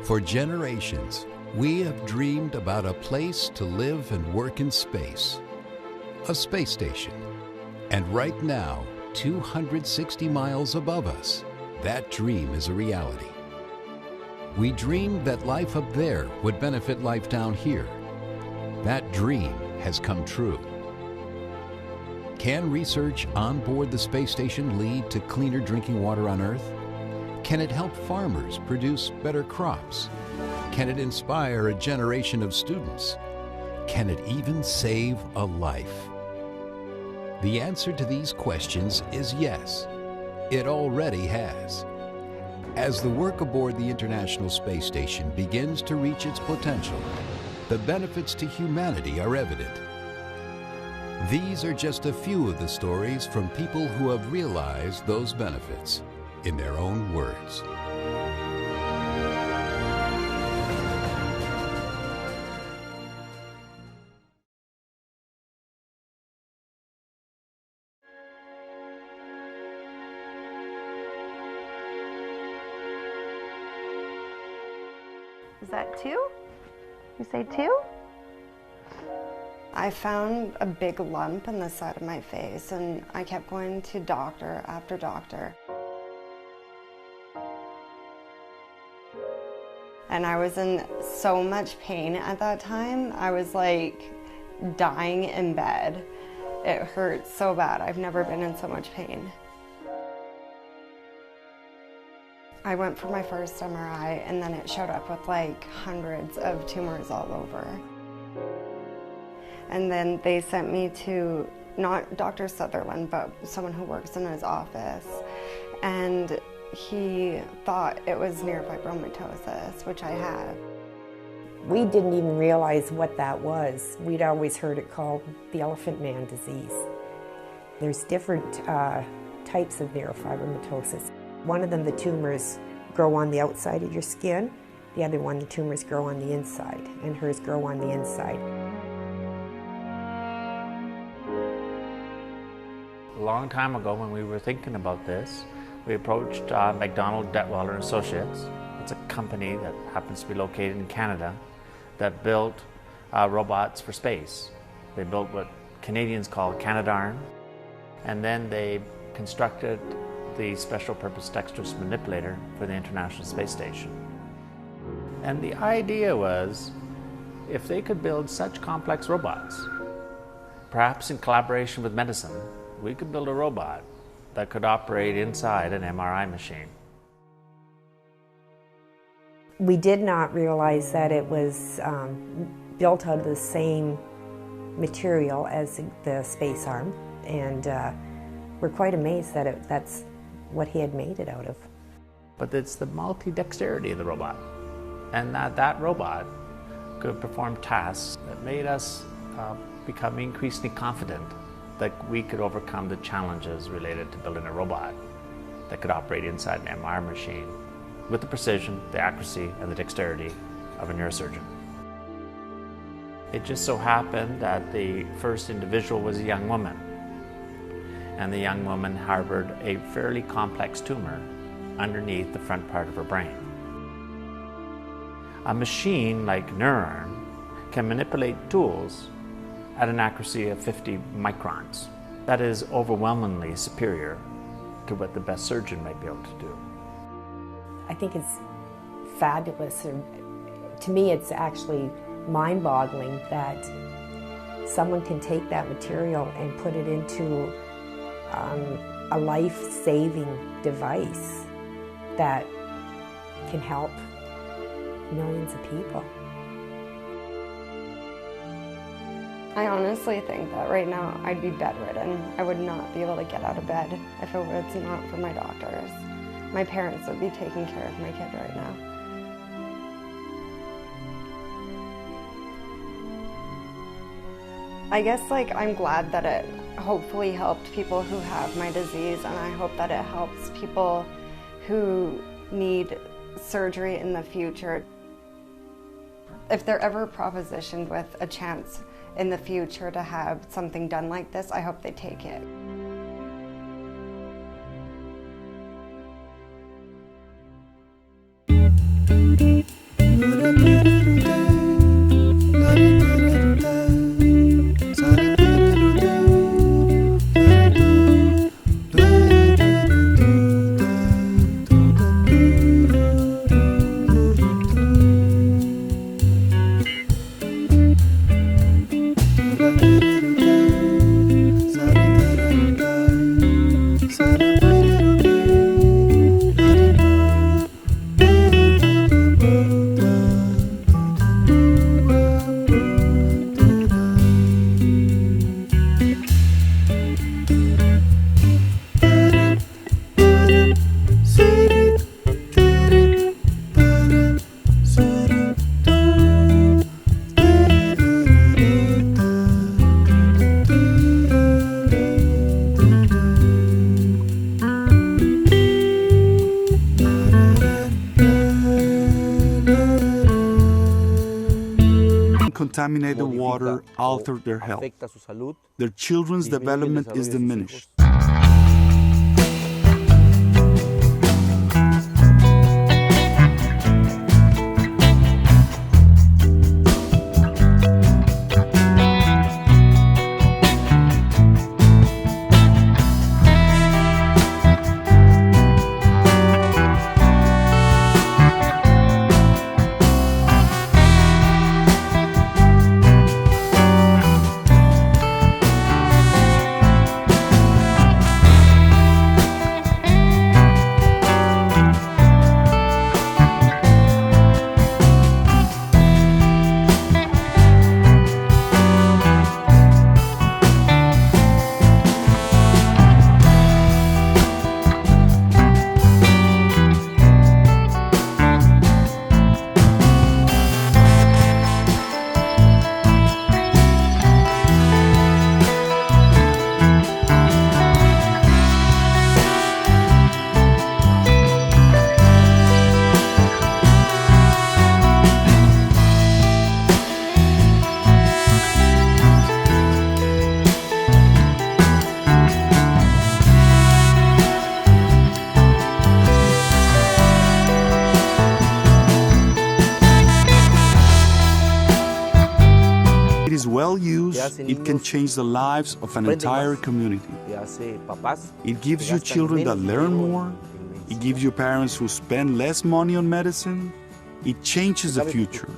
For generations, we have dreamed about a place to live and work in space, a space station. And right now, 260 miles above us, that dream is a reality. We dreamed that life up there would benefit life down here. That dream has come true. Can research on board the space station lead to cleaner drinking water on Earth? Can it help farmers produce better crops? Can it inspire a generation of students? Can it even save a life? The answer to these questions is yes. It already has. As the work aboard the International Space Station begins to reach its potential, the benefits to humanity are evident. These are just a few of the stories from people who have realized those benefits in their own words. Is that 2? You say 2? I found a big lump in the side of my face, and I kept going to doctor after doctor. And I was in so much pain at that time. I was like dying in bed. It hurt so bad. I've never been in so much pain. I went for my first MRI, and then it showed up with like hundreds of tumors all over. And then they sent me to, not Dr. Sutherland, but someone who works in his office. And he thought it was neurofibromatosis, which I had. We didn't even realize what that was. We'd always heard it called the elephant man disease. There's different types of neurofibromatosis. One of them, the tumors grow on the outside of your skin. The other one, the tumors grow on the inside, and hers grow on the inside. A long time ago, when we were thinking about this, we approached McDonald Detweiler and Associates. It's a company that happens to be located in Canada that built robots for space. They built what Canadians call Canadarm, and then they constructed the special purpose dexterous manipulator for the International Space Station. And the idea was, if they could build such complex robots, perhaps in collaboration with medicine, we could build a robot that could operate inside an MRI machine. We did not realize that it was built out of the same material as the space arm, and we're quite amazed that that's what he had made it out of. But it's the multi-dexterity of the robot, and that robot could perform tasks that made us become increasingly confident that we could overcome the challenges related to building a robot that could operate inside an MR machine with the precision, the accuracy, and the dexterity of a neurosurgeon. It just so happened that the first individual was a young woman, and the young woman harbored a fairly complex tumor underneath the front part of her brain. A machine like NeuroArm can manipulate tools at an accuracy of 50 microns. That is overwhelmingly superior to what the best surgeon might be able to do. I think it's fabulous. To me, it's actually mind-boggling that someone can take that material and put it into a life-saving device that can help millions of people. I honestly think that right now I'd be bedridden. I would not be able to get out of bed if it was not for my doctors. My parents would be taking care of my kid right now. I guess I'm glad that it hopefully helped people who have my disease, and I hope that it helps people who need surgery in the future. If they're ever propositioned with a chance in the future to have something done like this, I hope they take it. Contaminated water altered their health. Their children's development is diminished. Well used, it can change the lives of an entire community. It gives you children that learn more. It gives you parents who spend less money on medicine. It changes the future.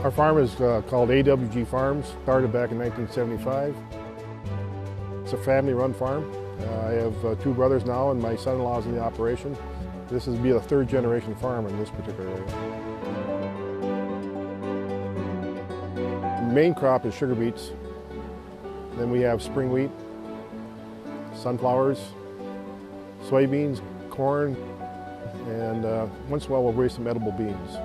Our farm is called AWG Farms, started back in 1975. It's a family-run farm. I have two brothers now, and my son-in-law is in the operation. This will be a third-generation farm in this particular area. The main crop is sugar beets. Then we have spring wheat, sunflowers, soybeans, corn, and once in a while we'll raise some edible beans.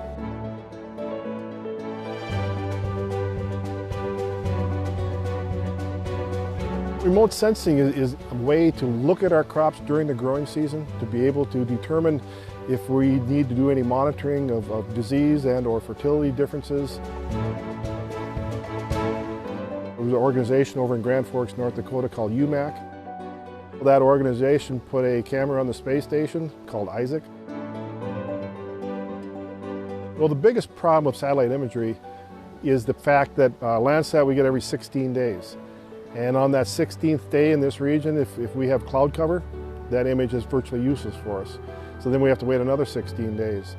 Remote sensing is a way to look at our crops during the growing season, to be able to determine if we need to do any monitoring of disease and or fertility differences. There was an organization over in Grand Forks, North Dakota called UMAC. That organization put a camera on the space station called Isaac. Well, the biggest problem with satellite imagery is the fact that Landsat we get every 16 days. And on that 16th day in this region, if we have cloud cover, that image is virtually useless for us. So then we have to wait another 16 days.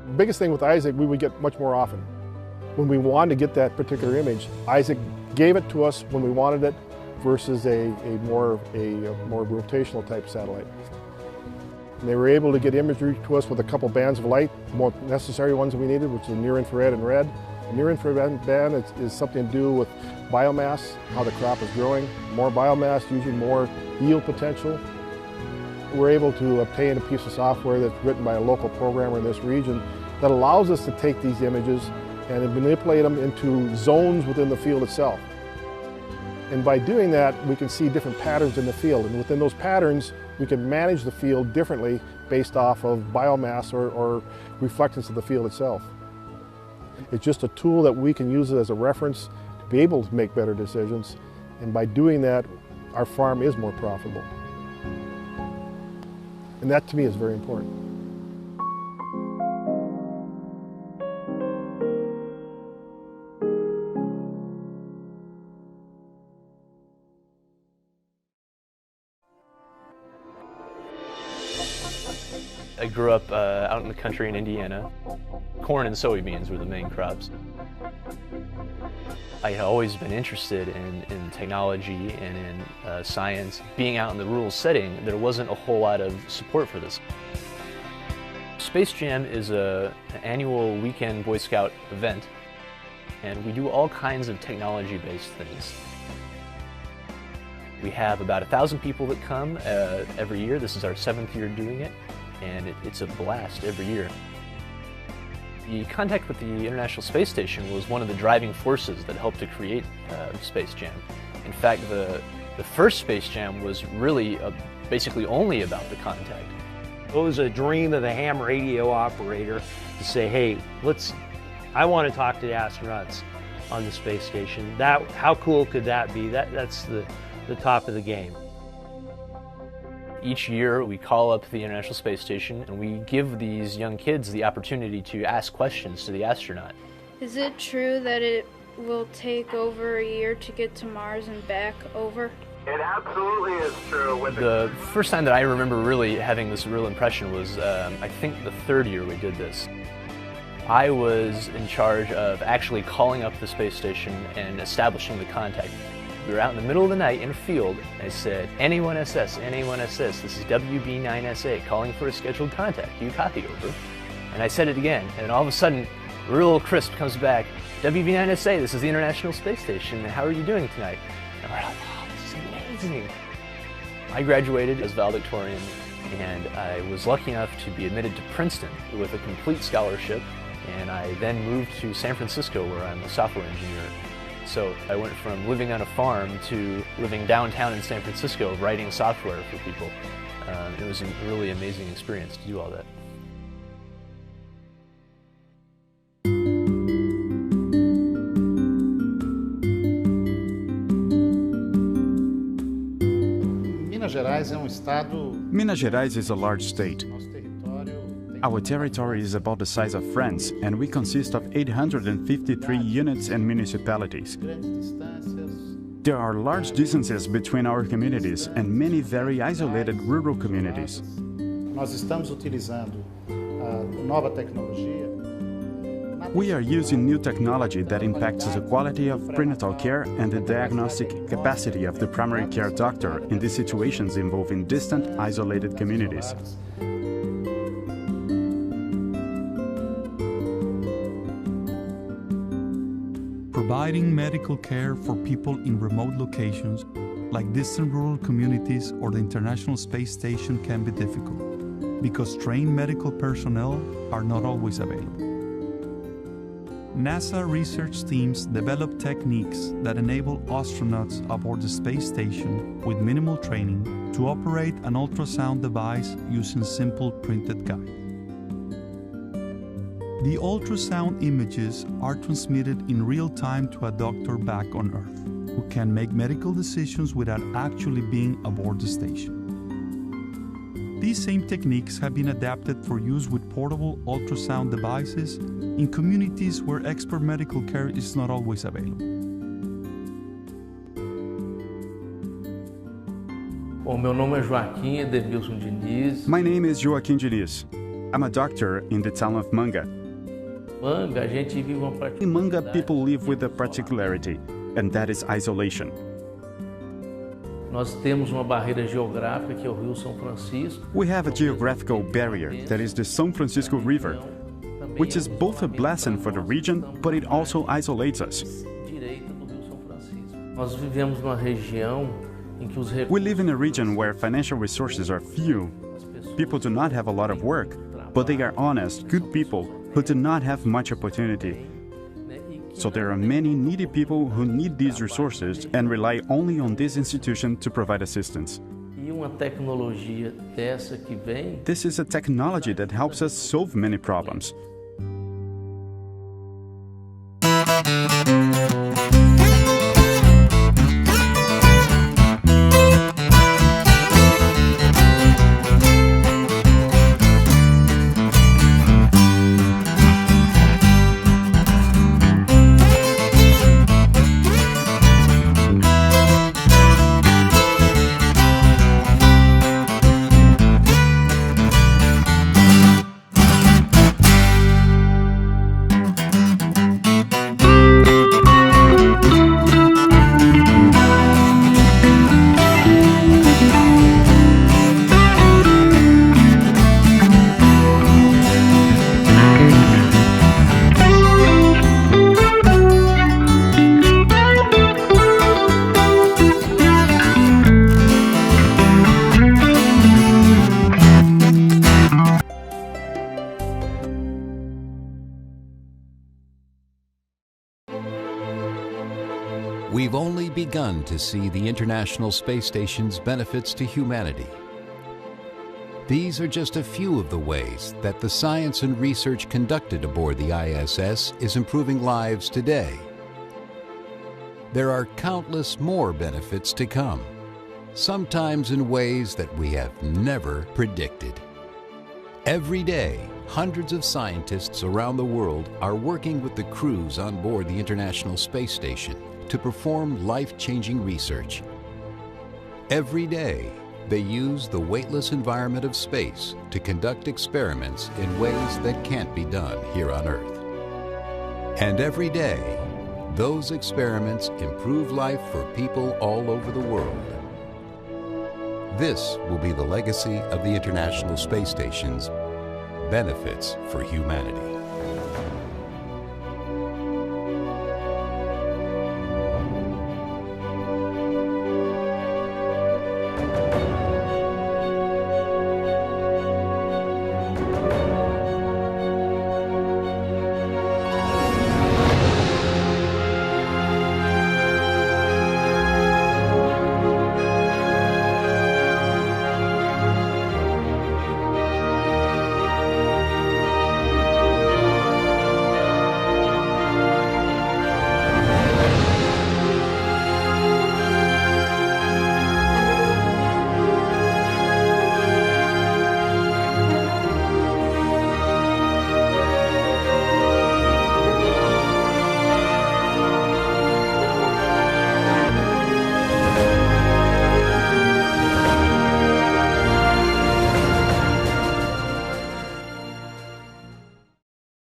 The biggest thing with Isaac, we would get much more often. When we wanted to get that particular image, Isaac gave it to us when we wanted it versus a more rotational type satellite. And they were able to get imagery to us with a couple bands of light, the more necessary ones that we needed, which is near infrared and red. The near infrared band is something to do with biomass, how the crop is growing. More biomass, usually more yield potential. We're able to obtain a piece of software that's written by a local programmer in this region that allows us to take these images and manipulate them into zones within the field itself. And by doing that, we can see different patterns in the field. And within those patterns, we can manage the field differently based off of biomass or reflectance of the field itself. It's just a tool that we can use as a reference to be able to make better decisions. And by doing that, our farm is more profitable. And that to me is very important. I grew up out in the country in Indiana. Corn and soybeans were the main crops. I had always been interested in technology and in science. Being out in the rural setting, there wasn't a whole lot of support for this. Space Jam is an annual weekend Boy Scout event, and we do all kinds of technology-based things. We have about 1,000 people that come every year. This is our 7th year doing it, and it's a blast every year. The contact with the International Space Station was one of the driving forces that helped to create Space Jam. In fact, the first Space Jam was really basically only about the contact. It was a dream of the ham radio operator to say, hey, I want to talk to the astronauts on the space station. How cool could that be? That's the top of the game. Each year we call up the International Space Station and we give these young kids the opportunity to ask questions to the astronaut. Is it true that it will take over a year to get to Mars and back over? It absolutely is true. The first time that I remember really having this real impression was, I think the 3rd year we did this. I was in charge of actually calling up the space station and establishing the contact. We were out in the middle of the night in a field. I said, NA1SS, NA1SS, this is WB9SA, calling for a scheduled contact. Do you copy, over? And I said it again, and all of a sudden, real crisp comes back, WB9SA, this is the International Space Station, how are you doing tonight? And we're like, oh, this is amazing. I graduated as valedictorian, and I was lucky enough to be admitted to Princeton with a complete scholarship, and I then moved to San Francisco, where I'm a software engineer. So I went from living on a farm to living downtown in San Francisco, writing software for people. It was a really amazing experience to do all that. Minas Gerais is a large state. Our territory is about the size of France, and we consist of 853 units and municipalities. There are large distances between our communities and many very isolated rural communities. We are using new technology that impacts the quality of prenatal care and the diagnostic capacity of the primary care doctor in these situations involving distant, isolated communities. Providing medical care for people in remote locations, like distant rural communities or the International Space Station, can be difficult, because trained medical personnel are not always available. NASA research teams develop techniques that enable astronauts aboard the space station with minimal training to operate an ultrasound device using simple printed guides. The ultrasound images are transmitted in real time to a doctor back on Earth, who can make medical decisions without actually being aboard the station. These same techniques have been adapted for use with portable ultrasound devices in communities where expert medical care is not always available. My name is Joaquim Diniz. I'm a doctor in the town of Manga. In Manga, people live with a particularity, and that is isolation. We have a geographical barrier that is the São Francisco River, which is both a blessing for the region, but it also isolates us. We live in a region where financial resources are few. People do not have a lot of work, but they are honest, good people who do not have much opportunity. So there are many needy people who need these resources and rely only on this institution to provide assistance. This is a technology that helps us solve many problems. We've only begun to see the International Space Station's benefits to humanity. These are just a few of the ways that the science and research conducted aboard the ISS is improving lives today. There are countless more benefits to come, sometimes in ways that we have never predicted. Every day, hundreds of scientists around the world are working with the crews on board the International Space Station to perform life-changing research. Every day, they use the weightless environment of space to conduct experiments in ways that can't be done here on Earth. And every day, those experiments improve life for people all over the world. This will be the legacy of the International Space Station's benefits for humanity.